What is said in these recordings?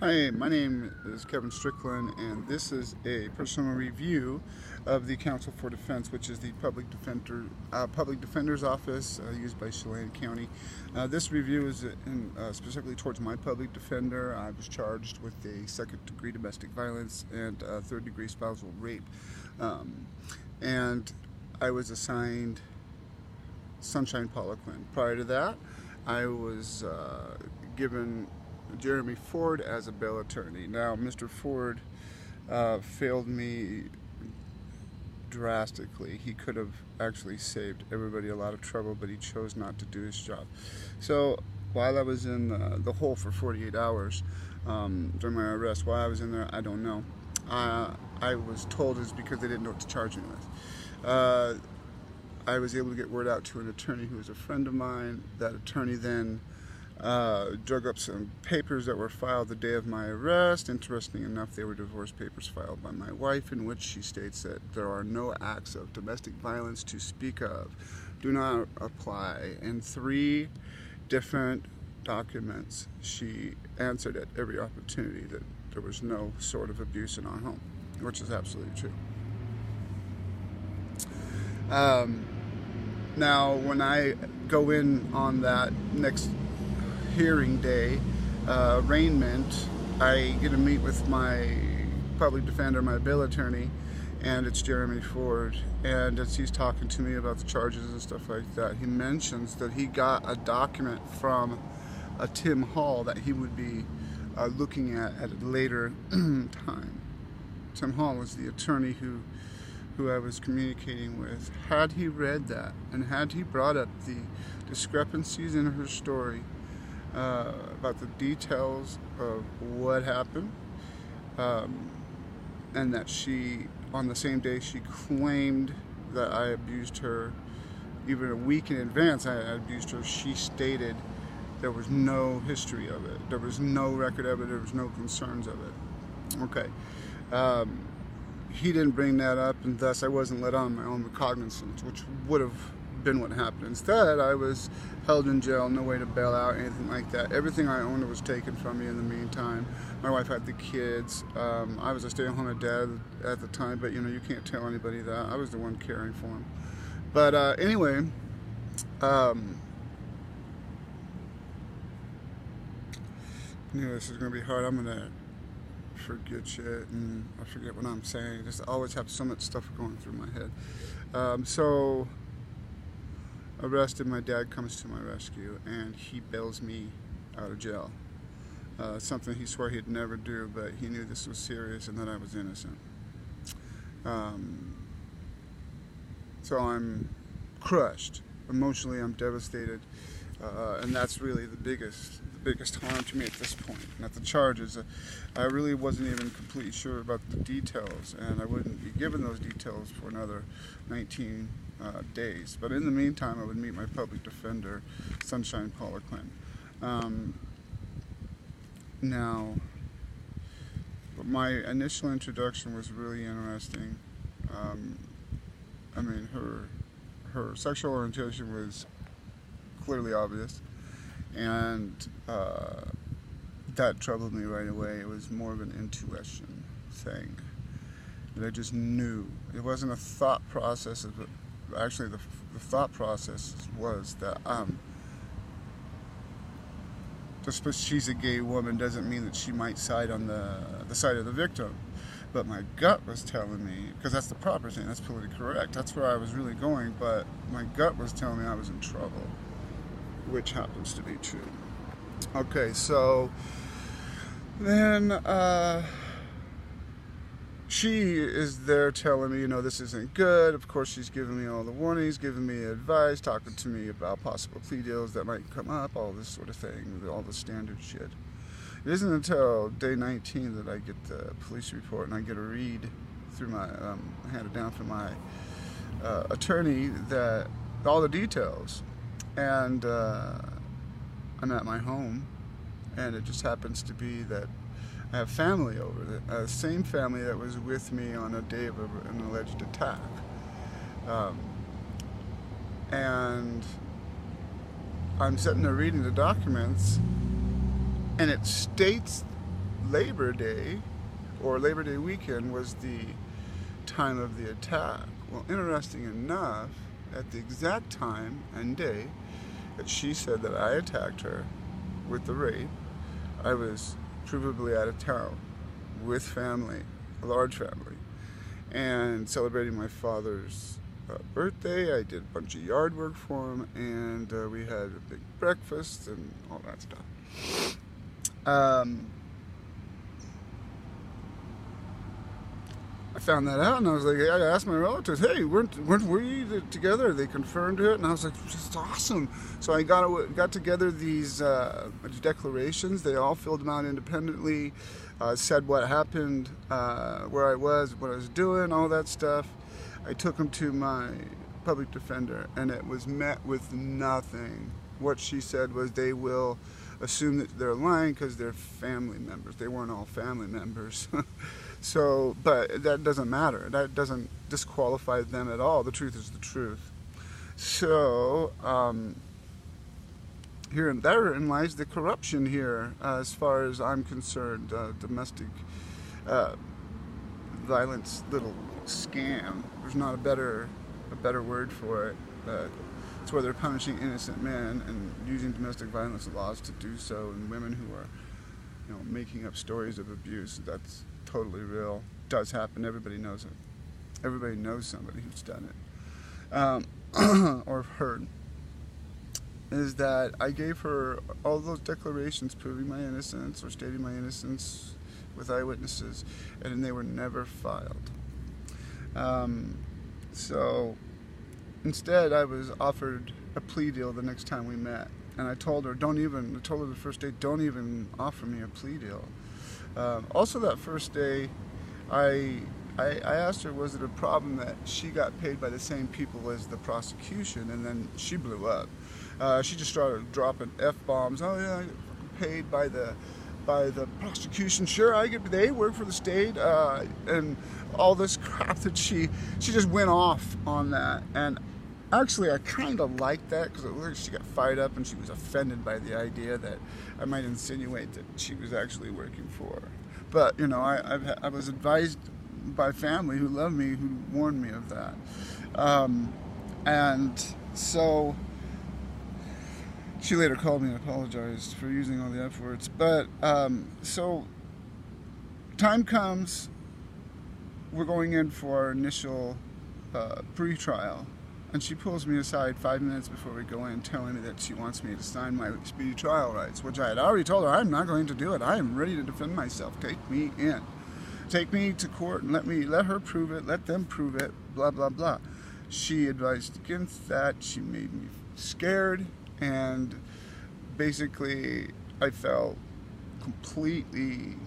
Hi, my name is Kevin Strickland, and this is a personal review of the Counsel for Defense, which is the public defender's office used by Chelan County. This review is specifically towards my public defender. I was charged with a second-degree domestic violence and third-degree spousal rape, and I was assigned Sunshine Poliquin. Prior to that, I was given Jeremy Ford as a bail attorney. Now, Mr. Ford failed me drastically. He could have actually saved everybody a lot of trouble, but he chose not to do his job. So while I was in the hole for 48 hours during my arrest, why I was in there, I don't know. I was told it's because they didn't know what to charge me with. I was able to get word out to an attorney who was a friend of mine. That attorney then drug up some papers that were filed the day of my arrest. Interesting enough, they were divorce papers filed by my wife, in which she states that there are no acts of domestic violence to speak of, do not apply. In 3 different documents, she answered at every opportunity that there was no sort of abuse in our home, which is absolutely true. Now, when I go in on that next hearing day, arraignment, I get to meet with my public defender, my bail attorney, and it's Jeremy Ford. And as he's talking to me about the charges and stuff like that, he mentions that he got a document from a Tim Hall that he would be looking at a later time. Tim Hall was the attorney who I was communicating with. Had he read that, and had he brought up the discrepancies in her story about the details of what happened, and that she, on the same day she claimed that I abused her, even a week in advance I abused her, she stated there was no history of it, there was no record of it, there was no concerns of it. Okay. He didn't bring that up, and thus I wasn't let on my own recognizance, which would have been what happened. Instead, I was held in jail, no way to bail out, anything like that. Everything I owned was taken from me in the meantime. My wife had the kids. I was a stay-at-home dad at the time, but you can't tell anybody that. I was the one caring for him. But anyway, this is going to be hard. I'm going to forget shit, and I forget what I'm saying. I just always have so much stuff going through my head. So arrested, my dad comes to my rescue, and he bails me out of jail. Something he swore he'd never do, but he knew this was serious and that I was innocent. So I'm crushed. Emotionally, I'm devastated, and that's really the biggest harm to me at this point. Not the charges. I really wasn't even completely sure about the details, and I wouldn't be given those details for another 19 days. But in the meantime, I would meet my public defender, Sunshine Poliquin. Now, my initial introduction was really interesting. I mean, her sexual orientation was clearly obvious, and that troubled me right away. It was more of an intuition thing that I just knew. It wasn't a thought process. Actually, the thought process was that just because she's a gay woman doesn't mean that she might side on the side of the victim. But my gut was telling me, because that's the proper thing, that's politically correct, that's where I was really going, but my gut was telling me I was in trouble, which happens to be true. Okay, so then she is there telling me, this isn't good. Of course, she's giving me all the warnings, giving me advice, talking to me about possible plea deals that might come up, all this sort of thing, all the standard shit. It isn't until day 19 that I get the police report and I get a read through my, handed down from my attorney, that all the details. And I'm at my home, and it just happens to be that I have family over, the same family that was with me on a day of an alleged attack. And I'm sitting there reading the documents, and it states Labor Day, or Labor Day weekend, was the time of the attack. Well, interesting enough, at the exact time and day that she said that I attacked her with the rape, I was provably out of town with family, a large family, and celebrating my father's birthday. I did a bunch of yard work for him, and we had a big breakfast and all that stuff. I found that out, and I was like, I asked my relatives, hey, weren't we together? They confirmed it, and I was like, this is awesome. So I got together these declarations. They all filled them out independently, said what happened, where I was, what I was doing, all that stuff. I took them to my public defender, and it was met with nothing. What she said was they will assume that they're lying because they're family members. They weren't all family members. So, but that doesn't matter. That doesn't disqualify them at all. The truth is the truth. So, therein lies the corruption here, as far as I'm concerned. Domestic violence, little scam. There's not a better word for it. It's where they're punishing innocent men and using domestic violence laws to do so, and women who are, making up stories of abuse. That's totally real. Does happen. Everybody knows it. Everybody knows somebody who's done it, or heard. Is that I gave her all those declarations proving my innocence or stating my innocence with eyewitnesses, and they were never filed. So instead, I was offered a plea deal the next time we met, and I told her, the first day, don't even offer me a plea deal. Also, that first day, I asked her, was it a problem that she got paid by the same people as the prosecution, and then she blew up. She just started dropping F-bombs. Oh yeah, I get paid by the prosecution. Sure, they work for the state, and all this crap that she just went off on that. And actually, I kind of liked that, because it looked like she got fired up and she was offended by the idea that I might insinuate that she was actually working for her. But I was advised by family who love me, who warned me of that, and so she later called me and apologized for using all the F words. But so time comes, we're going in for our initial pre-trial. And she pulls me aside 5 minutes before we go in, telling me that she wants me to sign my speedy trial rights, which I had already told her I'm not going to do it. I am ready to defend myself. Take me in. Take me to court and let her prove it, let them prove it, blah, blah, blah. She advised against that. She made me scared, and basically I felt completely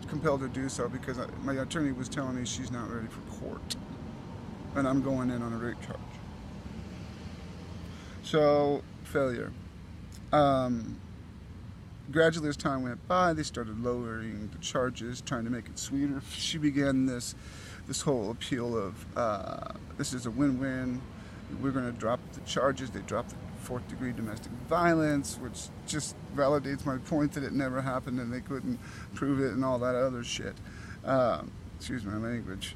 compelled to do so, because my attorney was telling me she's not ready for court, and I'm going in on a rape charge. So, failure. Gradually, as time went by, they started lowering the charges, trying to make it sweeter. She began this whole appeal of, this is a win-win. We're going to drop the charges. They dropped the 4th degree domestic violence, which just validates my point that it never happened and they couldn't prove it and all that other shit. Excuse my language.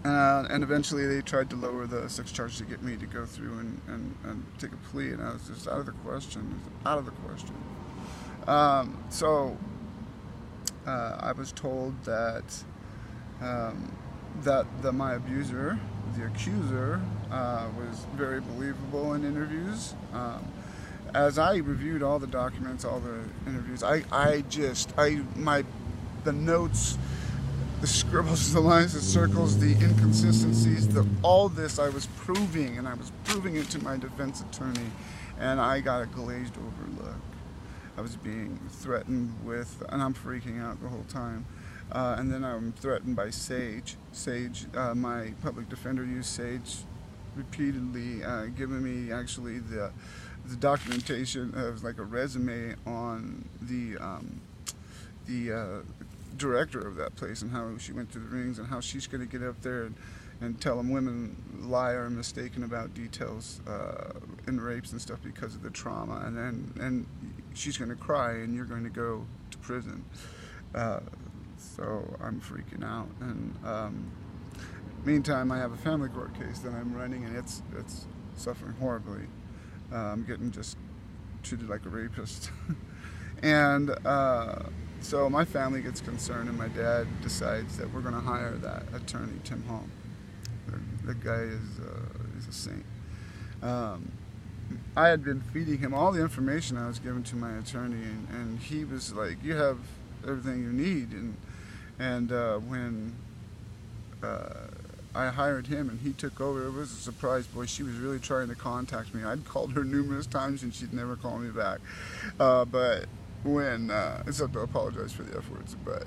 And eventually they tried to lower the 6 charges to get me to go through and take a plea, and I was just out of the question. It was out of the question. So I was told that my abuser, the accuser, was very believable in interviews. As I reviewed all the documents, all the interviews, the notes, the scribbles, the lines, the circles, the inconsistencies, all this I was proving, and I was proving it to my defense attorney, and I got a glazed over look. I was being threatened with, and I'm freaking out the whole time. And then I'm threatened by Sage. Sage, my public defender used Sage repeatedly, giving me actually the documentation of like a resume on the director of that place, and how she went through the rings, and how she's going to get up there and tell them women lie or are mistaken about details in rapes and stuff because of the trauma, and she's going to cry, and you're going to go prison. So I'm freaking out. And meantime, I have a family court case that I'm running, and it's suffering horribly. I'm getting just treated like a rapist. And so my family gets concerned, and my dad decides that we're going to hire that attorney, Tim Hall. The guy is a saint. I had been feeding him all the information I was given to my attorney, and he was like, "You have everything you need." And when I hired him and he took over, it was a surprise. Boy, she was really trying to contact me. I'd called her numerous times and she'd never call me back. But when, except to apologize for the F words, but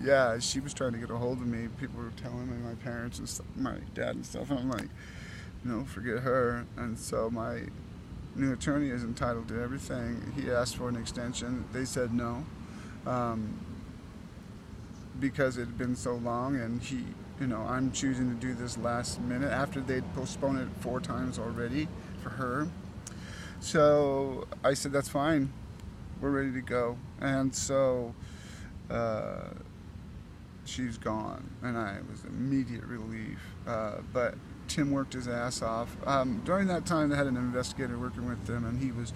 yeah, she was trying to get a hold of me. People were telling me, my parents and stuff, my dad and stuff, and I'm like, no, forget her. And so my new attorney is entitled to everything. He asked for an extension. They said no, because it had been so long, and I'm choosing to do this last minute after they'd postponed it 4 times already for her. So I said, that's fine, we're ready to go. And so she's gone, and I was immediate relief. But Tim worked his ass off. During that time, they had an investigator working with them, and he was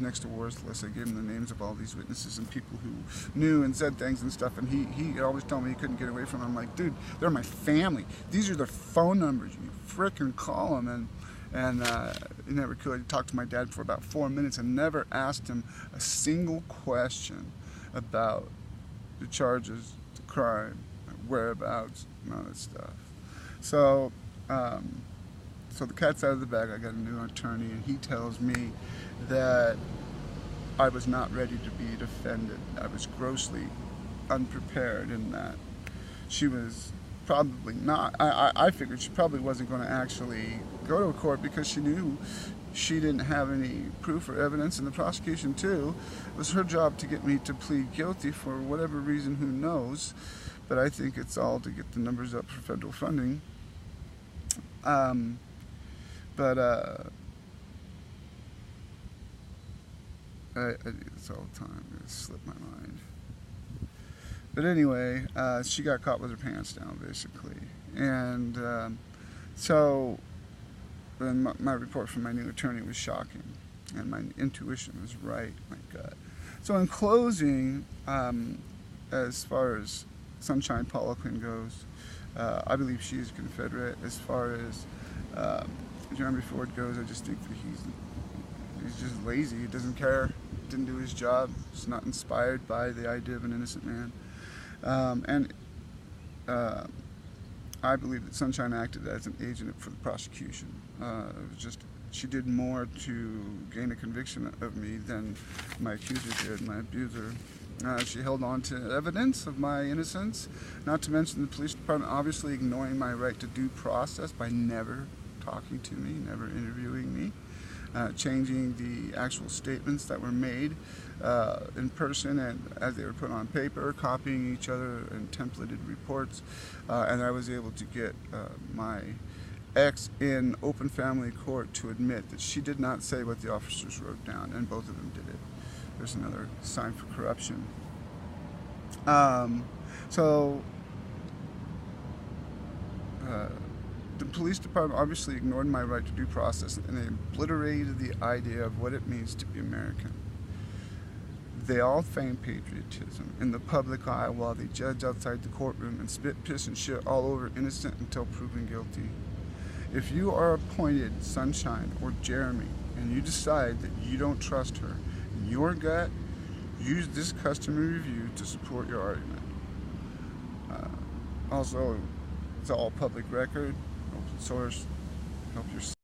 next to worthless. I gave him the names of all these witnesses and people who knew and said things and stuff, and he always told me he couldn't get away from them. I'm like, dude, they're my family. These are their phone numbers. You frickin' call them. And he never could. He talked to my dad for about 4 minutes and never asked him a single question about the charges, the crime, whereabouts, and all that stuff. So the cat's out of the bag. I got a new attorney, and he tells me that I was not ready to be defended. I was grossly unprepared in that she was probably not. I figured she probably wasn't going to actually go to a court because she knew she didn't have any proof or evidence, and the prosecution too. It was her job to get me to plead guilty for whatever reason, who knows. But I think it's all to get the numbers up for federal funding. I do this all the time. It slipped my mind. But anyway, she got caught with her pants down, basically. And so then my report from my new attorney was shocking, and my intuition was right, my gut. So in closing, as far as Sunshine Poliquin goes, I believe she is Confederate. As far as Jeremy Ford goes, I just think that he's just lazy. He doesn't care. Didn't do his job. He's not inspired by the idea of an innocent man. I believe that Sunshine acted as an agent for the prosecution. It was just, she did more to gain a conviction of me than my accuser did, my abuser. She held on to evidence of my innocence, not to mention the police department obviously ignoring my right to due process by never talking to me, never interviewing me, changing the actual statements that were made in person and as they were put on paper, copying each other in templated reports, and I was able to get my ex in open family court to admit that she did not say what the officers wrote down, and both of them did it. There's another sign for corruption. The police department obviously ignored my right to due process, and they obliterated the idea of what it means to be American. They all feign patriotism in the public eye while they judge outside the courtroom and spit, piss, and shit all over innocent until proven guilty. If you are appointed Sunshine or Jeremy and you decide that you don't trust her, in your gut, use this customary review to support your argument. Also, it's all public record, open source, help yourself.